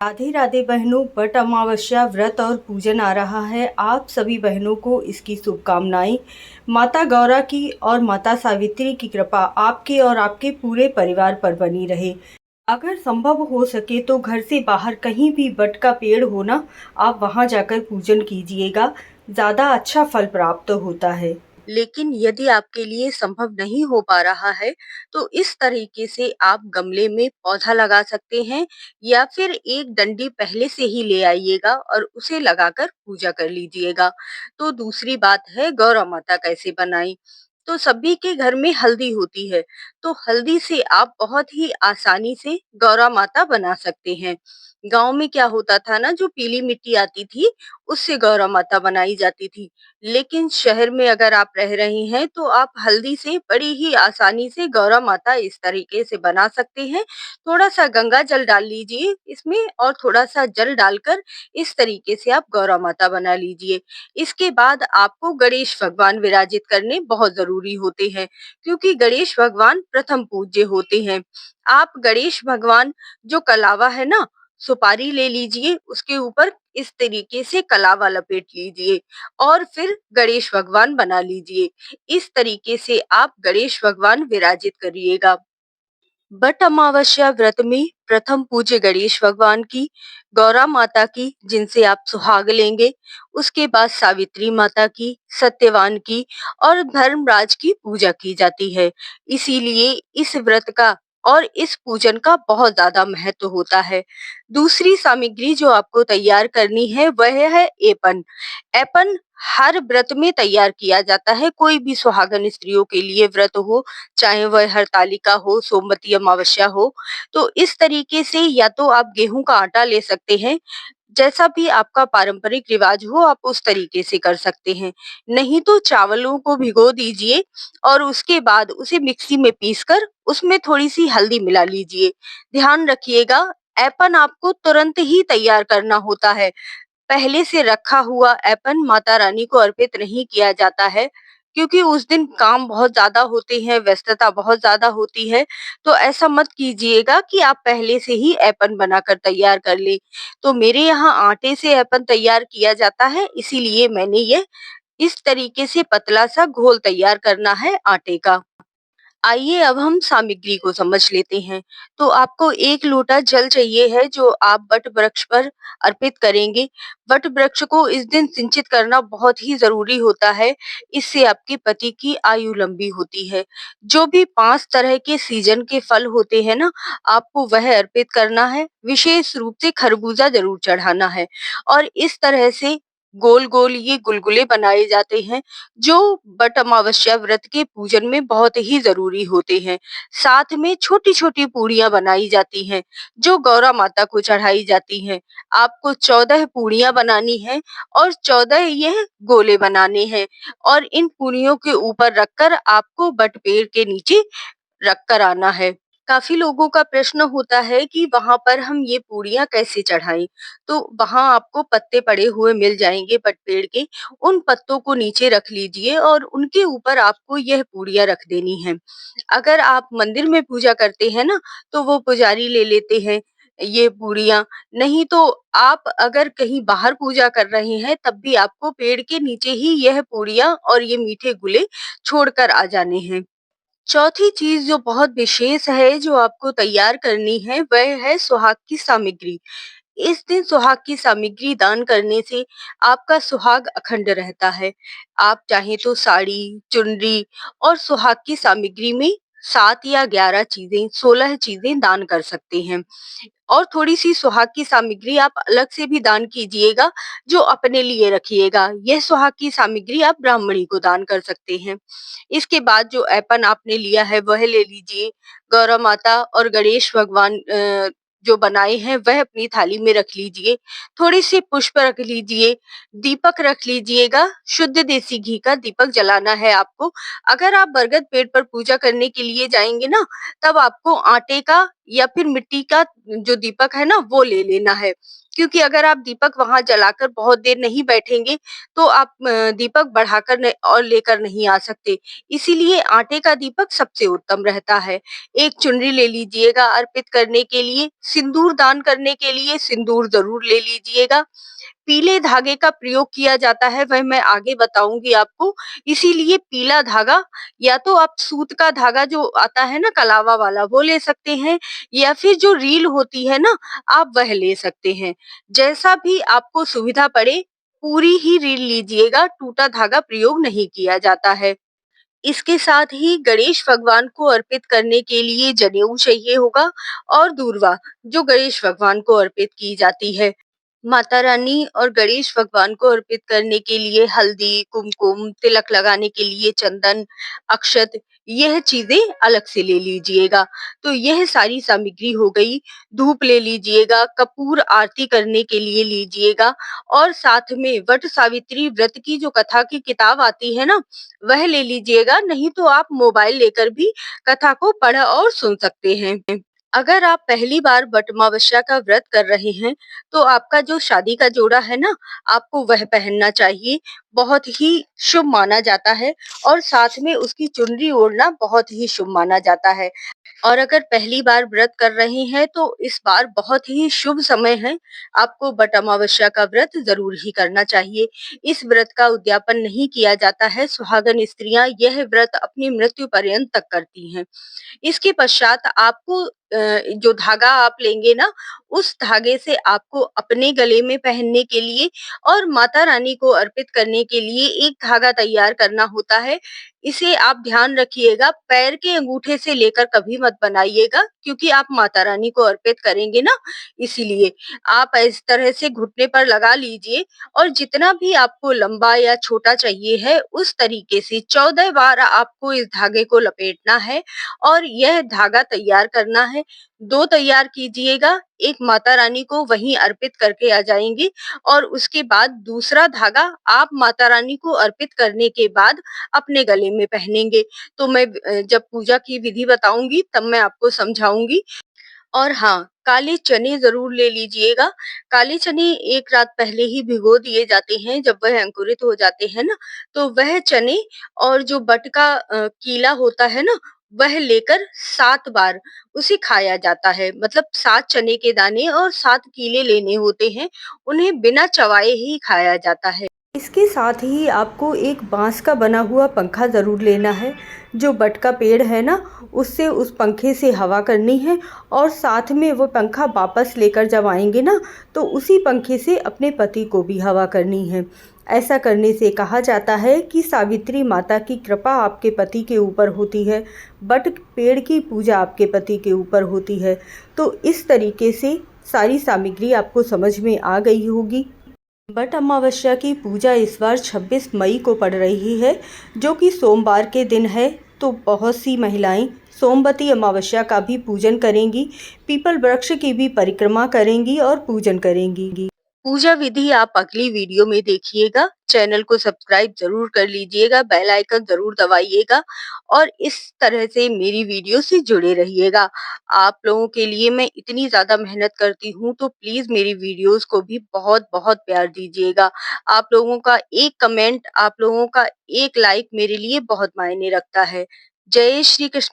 राधे राधे बहनों, बट अमावस्या व्रत और पूजन आ रहा है। आप सभी बहनों को इसकी शुभकामनाएं। माता गौरा की और माता सावित्री की कृपा आपके और आपके पूरे परिवार पर बनी रहे। अगर संभव हो सके तो घर से बाहर कहीं भी बट का पेड़ हो ना, आप वहां जाकर पूजन कीजिएगा। ज़्यादा अच्छा फल प्राप्त होता है। लेकिन यदि आपके लिए संभव नहीं हो पा रहा है, तो इस तरीके से आप गमले में पौधा लगा सकते हैं या फिर एक डंडी पहले से ही ले आइएगा और उसे लगाकर पूजा कर लीजिएगा। तो दूसरी बात है, गौरा माता कैसे बनाई? तो सभी के घर में हल्दी होती है, तो हल्दी से आप बहुत ही आसानी से गौरा माता बना सकते हैं। गाँव में क्या होता था ना, जो पीली मिट्टी आती थी, उससे गौरा माता बनाई जाती थी। लेकिन शहर में अगर आप रह रही हैं, तो आप हल्दी से बड़ी ही आसानी से गौरा माता इस तरीके से बना सकते हैं। थोड़ा-सा गंगा जल डाल लीजिए इसमें और थोड़ा-सा जल डालकर इस तरीके से आप गौरा माता बना लीजिए। इसके बाद आपको गणेश भगवान विराजित करने बहुत ज़रूरी होते हैं, क्योंकि गणेश भगवान प्रथम पूज्य होते हैं। आप गणेश भगवान जो कलावा है ना, सुपारी ले लीजिए, उसके ऊपर इस तरीके से कलावा लपेट लीजिए और फिर गणेश भगवान बना लीजिए। इस तरीके से आप गणेश भगवान विराजित करिएगा। बट अमावस्या व्रत में प्रथम पूज्य गणेश भगवान की, गौरा माता की जिनसे आप सुहाग लेंगे, उसके बाद सावित्री माता की, सत्यवान की और धर्मराज की पूजा की जाती है। इसीलिए इस व्रत का और इस पूजन का बहुत ज्यादा महत्व होता है। दूसरी सामग्री जो आपको तैयार करनी है वह है एपन। एपन हर व्रत में तैयार किया जाता है, कोई भी सुहागन स्त्रियों के लिए व्रत हो, चाहे वह हरतालिका हो, सोमवती अमावस्या हो। तो इस तरीके से या तो आप गेहूं का आटा ले सकते हैं, जैसा भी आपका पारंपरिक रिवाज हो आप उस तरीके से कर सकते हैं। नहीं तो चावलों को भिगो दीजिए और उसके बाद उसे मिक्सी में पीसकर उसमें थोड़ी-सी हल्दी मिला लीजिए। ध्यान रखिएगा, ऐपन आपको तुरंत ही तैयार करना होता है। पहले से रखा हुआ ऐपन माता रानी को अर्पित नहीं किया जाता है, क्योंकि उस दिन काम बहुत ज्यादा होते हैं, व्यस्तता बहुत ज्यादा होती है। तो ऐसा मत कीजिएगा कि आप पहले से ही ऐपन बनाकर तैयार कर ले। तो मेरे यहाँ आटे से ऐपन तैयार किया जाता है, इसीलिए मैंने ये इस तरीके से पतला सा घोल तैयार करना है आटे का। आइए अब हम सामग्री को समझ लेते हैं। तो आपको 1 लोटा जल चाहिए है जो आप वट वृक्ष पर अर्पित करेंगे। वट वृक्ष को इस दिन सिंचित करना बहुत ही ज़रूरी होता है, इससे आपके पति की आयु लंबी होती है। जो भी 5 तरह के सीज़न के फल होते हैं ना, आपको वह अर्पित करना है। विशेष रूप से खरबूजा ज़रूर चढ़ाना है और इस तरह से गोल-गोल ये गुलगुले बनाए जाते हैं, जो बट अमावस्या व्रत के पूजन में बहुत ही ज़रूरी होते हैं। साथ में छोटी-छोटी पूड़ियाँ बनाई जाती हैं, जो गौरा माता को चढ़ाई जाती हैं। आपको 14 पूड़ियाँ बनानी हैं और 14 यह गोले बनाने हैं और इन पूड़ियों के ऊपर रखकर आपको बट पेड़ के नीचे रख कर आना है। काफ़ी लोगों का प्रश्न होता है कि वहाँ पर हम ये पूड़ियाँ कैसे चढ़ाएँ? तो वहाँ आपको पत्ते पड़े हुए मिल जाएँगे बट पेड़ के, उन पत्तों को नीचे रख लीजिए और उनके ऊपर आपको यह पूड़ियाँ रख देनी हैं। अगर आप मंदिर में पूजा करते हैं ना, तो वो पुजारी ले लेते हैं ये पूड़ियाँ, नहीं तो आप अगर कहीं बाहर पूजा कर रहे हैं, तब भी आपको पेड़ के नीचे ही यह पूड़ियाँ और ये मीठे गुले छोड़कर आ जाने हैं। चौथी चीज़ जो बहुत विशेष है, जो आपको तैयार करनी है, वह है सुहाग की सामग्री। इस दिन सुहाग की सामग्री दान करने से आपका सुहाग अखंड रहता है। आप चाहें तो साड़ी, चुनरी और सुहाग की सामग्री में 7 या 11 चीज़ें, 16 चीज़ें दान कर सकते हैं। और थोड़ी-सी सुहाग की सामग्री आप अलग से भी दान कीजिएगा, जो अपने लिए रखिएगा। यह सुहाग की सामग्री आप ब्राह्मणी को दान कर सकते हैं। इसके बाद जो ऐपन आपने लिया है वह ले लीजिए। गौरा माता और गणेश भगवान जो बनाए हैं वह अपनी थाली में रख लीजिए। थोड़े-से पुष्प रख लीजिए, दीपक रख लीजिएगा, शुद्ध देसी घी का दीपक जलाना है आपको। अगर आप बरगद पेड़ पर पूजा करने के लिए जाएँगे ना, तब आपको आटे का या फिर मिट्टी का जो दीपक है ना वो ले लेना है। क्योंकि अगर आप दीपक वहां जलाकर बहुत देर नहीं बैठेंगे तो आप दीपक बढ़ाकर और लेकर नहीं आ सकते। इसीलिए आटे का दीपक सबसे उत्तम रहता है। एक चुनरी ले लीजिएगा अर्पित करने के लिए। सिंदूर दान करने के लिए सिंदूर जरूर ले लीजिएगा। पीले धागे का प्रयोग किया जाता है वह मैं आगे बताऊंगी आपको। इसीलिए पीला धागा, या तो आप सूत का धागा जो आता है ना कलावा वाला वो ले सकते हैं, या फिर जो रील होती है ना आप वह ले सकते हैं। जैसा भी आपको सुविधा पड़े पूरी ही रील लीजिएगा, टूटा धागा प्रयोग नहीं किया जाता है। इसके साथ ही गणेश भगवान को अर्पित करने के लिए जनेऊ चाहिए होगा, और दूर्वा जो गणेश भगवान को अर्पित की जाती है। माता रानी और गणेश भगवान को अर्पित करने के लिए हल्दी, कुमकुम, तिलक लगाने के लिए चंदन, अक्षत, यह चीजें अलग से ले लीजिएगा। तो यह सारी सामग्री हो गई। धूप ले लीजिएगा, कपूर आरती करने के लिए लीजिएगा, और साथ में वट सावित्री व्रत की जो कथा की किताब आती है ना वह ले लीजिएगा। नहीं तो आप मोबाइल लेकर भी कथा को पढ़ और सुन सकते हैं। अगर आप पहली बार वट अमावस्या का व्रत कर रहे हैं तो आपका जो शादी का जोड़ा है ना आपको वह पहनना चाहिए। बहुत ही शुभ माना जाता है, और साथ में उसकी चुनरी ओढ़ना बहुत ही शुभ माना जाता है। और अगर पहली बार व्रत कर रहे हैं तो इस बार बहुत ही शुभ समय है, आपको वट अमावस्या का व्रत जरूर ही करना चाहिए। इस व्रत का उद्यापन नहीं किया जाता है। सुहागन स्त्रियां यह व्रत अपनी मृत्यु पर्यंत तक करती हैं। इसके पश्चात आपको जो धागा आप लेंगे ना उस धागे से आपको अपने गले में पहनने के लिए और माता रानी को अर्पित करने के लिए एक धागा तैयार करना होता है। इसे आप ध्यान रखिएगा, पैर के अंगूठे से लेकर कभी मत बनाइएगा, क्योंकि आप माता रानी को अर्पित करेंगे ना, इसीलिए आप इस तरह से घुटने पर लगा लीजिए। और जितना भी आपको लंबा या छोटा चाहिए है उस तरीके से 14 बार आपको इस धागे को लपेटना है और यह धागा तैयार करना है। 2 तैयार कीजिएगा, एक माता रानी को वहीं अर्पित करके आ जाएंगे, और उसके बाद दूसरा धागा आप माता रानी को अर्पित करने के बाद अपने गले में पहनेंगे। तो मैं जब पूजा की विधि बताऊंगी तब मैं आपको समझाऊंगी। और हाँ, काले चने जरूर ले लीजिएगा। काले चने एक रात पहले ही भिगो दिए जाते हैं। जब वह अंकुरित हो जाते हैं ना तो वह चने और जो बट का कीला होता है ना वह लेकर 7 बार उसे खाया जाता है। मतलब 7 चने के दाने और 7 कीले लेने होते हैं, उन्हें बिना चबाए ही खाया जाता है। इसके साथ ही आपको एक बांस का बना हुआ पंखा ज़रूर लेना है। जो बट का पेड़ है ना उससे उस पंखे से हवा करनी है, और साथ में वो पंखा वापस लेकर जब आएंगे ना तो उसी पंखे से अपने पति को भी हवा करनी है। ऐसा करने से कहा जाता है कि सावित्री माता की कृपा आपके पति के ऊपर होती है, बट पेड़ की पूजा आपके पति के ऊपर होती है। तो इस तरीके से सारी सामग्री आपको समझ में आ गई होगी। बट अमावस्या की पूजा इस बार 26 मई को पड़ रही है, जो कि सोमवार के दिन है। तो बहुत सी महिलाएं सोमवती अमावस्या का भी पूजन करेंगी, पीपल वृक्ष की भी परिक्रमा करेंगी और पूजन करेंगी। पूजा विधि आप अगली वीडियो में देखिएगा। चैनल को सब्सक्राइब जरूर कर लीजिएगा, बेल आइकन जरूर दबाइएगा, और इस तरह से मेरी वीडियो से जुड़े रहिएगा। आप लोगों के लिए मैं इतनी ज्यादा मेहनत करती हूँ, तो प्लीज मेरी वीडियोस को भी बहुत बहुत प्यार दीजिएगा। आप लोगों का एक कमेंट, आप लोगों का एक लाइक मेरे लिए बहुत मायने रखता है। जय श्री कृष्ण।